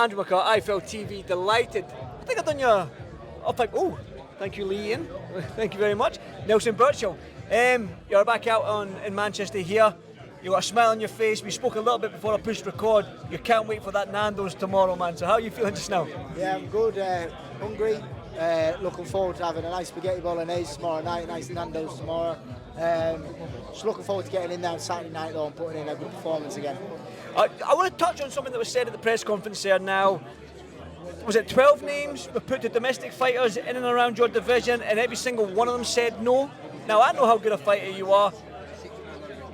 Andrew McCart, IFLTV, delighted. I think I've done your... Oh, thank you, Lee Ian. Thank you very much. Nelson Birchall. You're back out in Manchester here. You've got a smile on your face. We spoke a little bit before I pushed record. You can't wait for that Nando's tomorrow, man. So how are you feeling just now? Yeah, I'm good. Hungry. Looking forward to having a nice spaghetti bolognese tomorrow night, nice Nando's tomorrow. Just looking forward to getting in there on Saturday night though and putting in a good performance again. I want to touch on something that was said at the press conference there now. Was it 12 names were put to domestic fighters in and around your division, and every single one of them said no? Now, I know how good a fighter you are.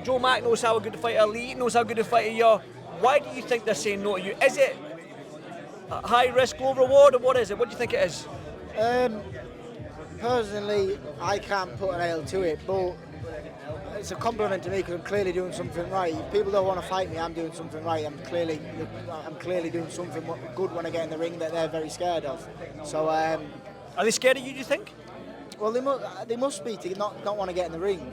Joe Mack knows how good a fighter, Lee knows how good a fighter you are. Why do you think they're saying no to you? Is it a high risk, low reward, or what is it? What do you think it is? Personally, I can't put an ale to it, but it's a compliment to me because I'm clearly doing something right. If people don't want to fight me, I'm doing something right. I'm clearly doing something good when I get in the ring that they're very scared of. So, are they scared of you, do you think? Well, they must be to not want to get in the ring.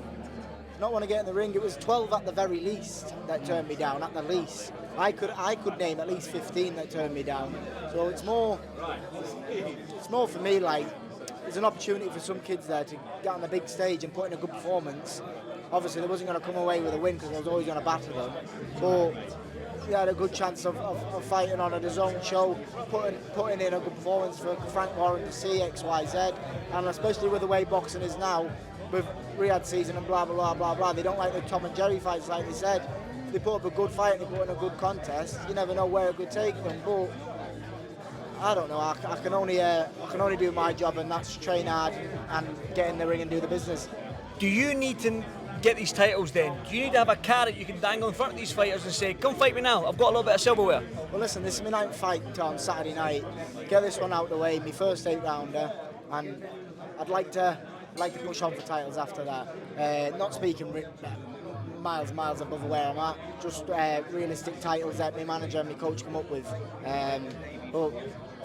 Not want to get in the ring. It was 12 at the very least that turned me down, at the least. I could name at least 15 that turned me down. So it's more for me like there's an opportunity for some kids there to get on the big stage and put in a good performance. Obviously, they wasn't going to come away with a win because I was always going to batter them. But they had a good chance of fighting on a DAZN show, putting in a good performance for Frank Warren to see S3XY, and especially with the way boxing is now, with Riyadh season and blah, blah, blah, blah, blah. They don't like the Tom and Jerry fights, like they said. If they put up a good fight and they put in a good contest, you never know where it could take them. But I don't know. I can only do my job, and that's train hard and get in the ring and do the business. Do you need to get these titles then? Do you need to have a carrot you can dangle in front of these fighters and say, come fight me now, I've got a little bit of silverware? Well, listen, this is my ninth fight on Saturday night. Get this one out the way, my first 8-rounder, and I'd like to push on for titles after that. Not speaking miles above where I'm at, just realistic titles that my manager and my coach come up with. But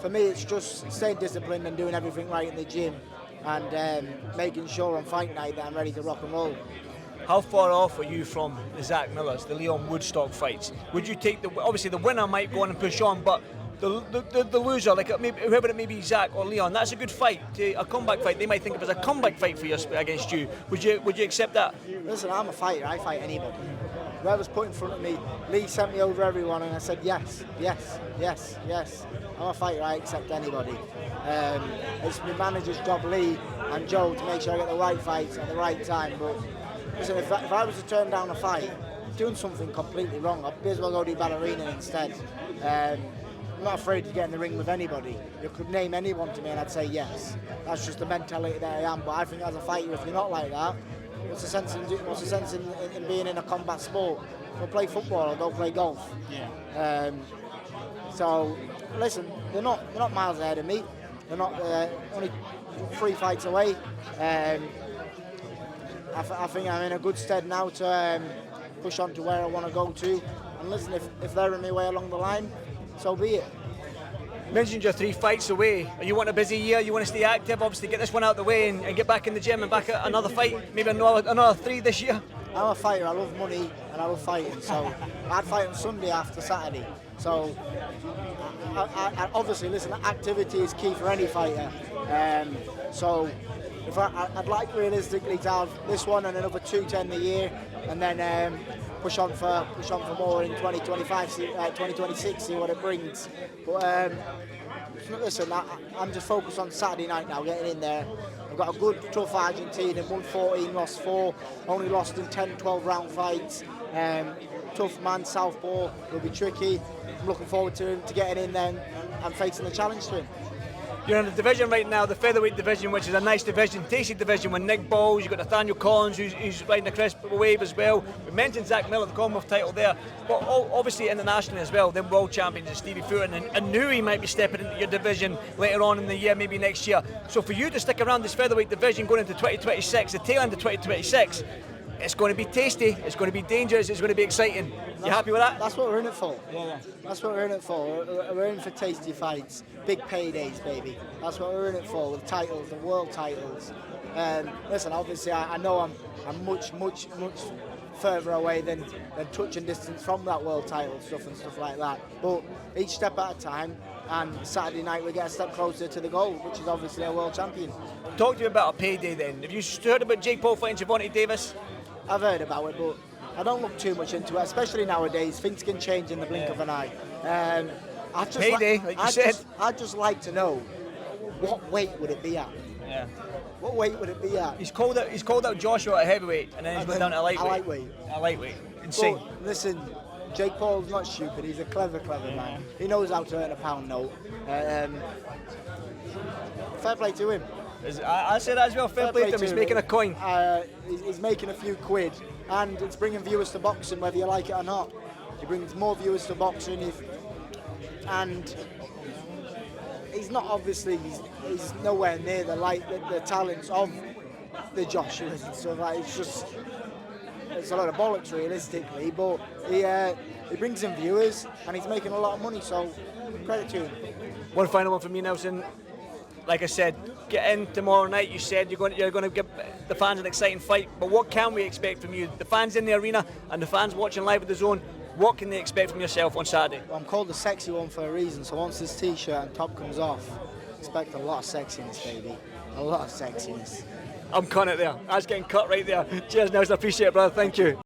for me, it's just staying disciplined and doing everything right in the gym, and making sure on fight night that I'm ready to rock and roll. How far off are you from the Zach Millers, the Leon Woodstock fights? Would you take obviously the winner might go on and push on, but the loser, like maybe, whoever it may be, Zach or Leon, that's a good fight, a comeback fight. They might think of it as a comeback fight for you against you. Would you accept that? Listen, I'm a fighter. I fight anybody. Whoever's put in front of me, Lee sent me over everyone, and I said yes. I'm a fighter. I accept anybody. It's my manager's job, Lee and Joe, to make sure I get the right fights at the right time. But listen, if I was to turn down a fight, I'm doing something completely wrong. I'd be as well go do ballerina instead. I'm not afraid to get in the ring with anybody. You could name anyone to me and I'd say yes. That's just the mentality that I am. But I think as a fighter, if you're not like that, what's the sense in being in a combat sport? Go play football or go play golf. Yeah. So listen, they're not miles ahead of me. They're not only 3 fights away. I think I'm in a good stead now to push on to where I want to go to. And listen, if they're in my way along the line, so be it. You mentioned you're 3 fights away. You want a busy year, you want to stay active, obviously get this one out of the way and get back in the gym and back at another fight, maybe another 3 this year. I'm a fighter, I love money and I love fighting, so I'd fight on Sunday after Saturday. So I obviously, listen, activity is key for any fighter. So if I'd like realistically to have this one and another 2 to end the year, and then push on for more in 2025, 2026, see what it brings. But listen, I'm just focused on Saturday night now, getting in there. I've got a good, tough Argentine, won 14, lost 4, only lost in 10, 12 round fights. Tough man, southpaw, will be tricky. I'm looking forward to getting in there and facing the challenge to him. You're in the division right now, the featherweight division, which is a nice division, tasty division with Nick Balls. You've got Nathaniel Collins, who's riding the crisp wave as well. We mentioned Zach Miller, the Commonwealth title there, but obviously internationally as well, then world champions and Stevie Fulton, and knew he might be stepping into your division later on in the year, maybe next year. So for you to stick around this featherweight division going into 2026, the tail end of 2026, it's going to be tasty, it's going to be dangerous, it's going to be exciting. You happy with that? That's what we're in it for. Yeah. That's what we're in it for. We're in for tasty fights, big paydays, baby. That's what we're in it for, with titles, the world titles. Listen, obviously, I know I'm much further away than touching distance from that world title stuff like that. But each step at a time, and Saturday night we get a step closer to the goal, which is obviously a world champion. Talk to you about a payday then. Have you heard about Jake Paul fighting Gervonta Davis? I've heard about it, but I don't look too much into it, especially nowadays. Things can change in the blink of an eye. Payday, like you said. I'd just like to know, what weight would it be at? Yeah. What weight would it be at? He's called out Joshua at heavyweight, and then he's went down to lightweight. A lightweight. Insane. But listen, Jake Paul's not stupid. He's a clever man. He knows how to earn a pound note. Fair play to him. I say that as well. Fair play to him. He's making a coin. He's making a few quid, and it's bringing viewers to boxing, whether you like it or not. He brings more viewers to boxing, and he's not obviously. He's nowhere near the talents of the Joshuas and stuff like. It's a lot of bollocks realistically, but he brings in viewers and he's making a lot of money. So credit to him. One final one from me, Nelson. Like I said, get in tomorrow night. You said you're going to give the fans an exciting fight, but what can we expect from you? The fans in the arena and the fans watching live at the Zone, what can they expect from yourself on Saturday? Well, I'm called the sexy one for a reason, so once this t-shirt and top comes off, expect a lot of sexiness, baby. A lot of sexiness. I'm cutting it there. That's getting cut right there. Cheers, Nelson. I appreciate it, brother. Thank you.